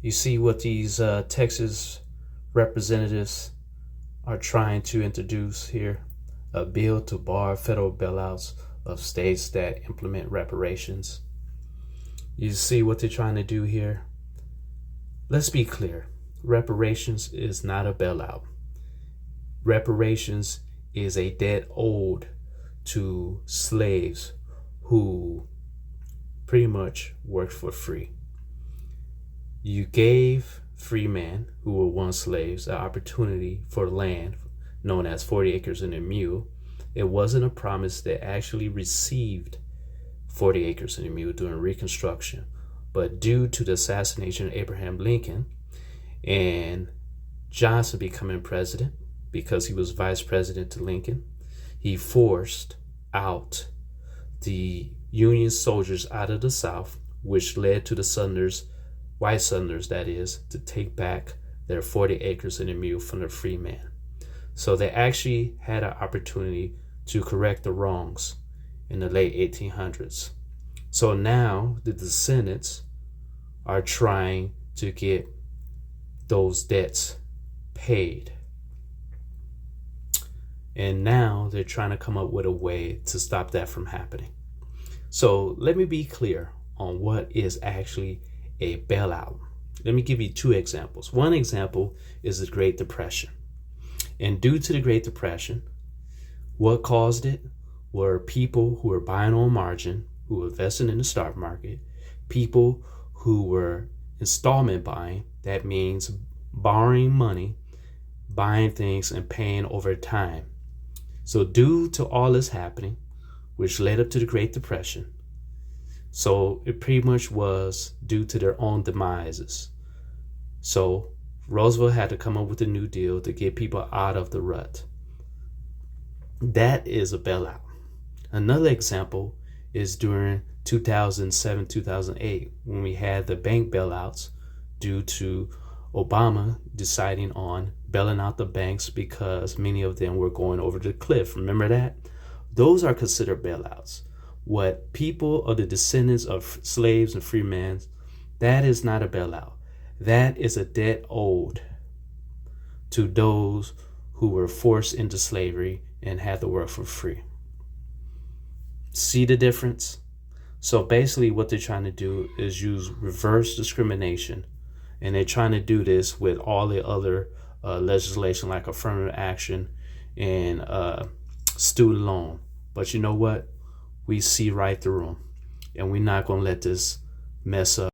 You see what these Texas representatives are trying to introduce here? A bill to bar federal bailouts of states that implement reparations. You see what they're trying to do here? Let's be clear. Reparations is not a bailout. Reparations is a debt owed to slaves who pretty much worked for free. You gave free men who were once slaves an opportunity for land known as 40 acres and a mule. It wasn't a promise they actually received 40 acres and a mule during Reconstruction, but due to the assassination of Abraham Lincoln and Johnson becoming president, because he was vice president to Lincoln, he forced out the Union soldiers out of the South, which led to the Southerners, white Southerners that is, to take back their 40 acres and a mule from the free man. So they actually had an opportunity to correct the wrongs in the late 1800s. So now the descendants are trying to get those debts paid. And now they're trying to come up with a way to stop that from happening. So let me be clear on what is actually a bailout. Let me give you two examples. One example is the Great Depression. And due to the Great Depression, what caused it were people who were buying on margin, who were investing in the stock market, people who were installment buying. That means borrowing money, buying things, and paying over time. So due to all this happening, which led up to the Great Depression, so it pretty much was due to their own demises. So Roosevelt had to come up with a new deal to get people out of the rut. That is a bailout. Another example is during 2007, 2008, when we had the bank bailouts due to Obama deciding on bailing out the banks because many of them were going over the cliff. Remember that? Those are considered bailouts. What people of the descendants of slaves and freemen, that is not a bailout. That is a debt owed to those who were forced into slavery and had to work for free. See the difference? So basically what they're trying to do is use reverse discrimination. And they're trying to do this with all the other legislation like affirmative action and student loan. But you know what? We see right through them. And we're not going to let this mess up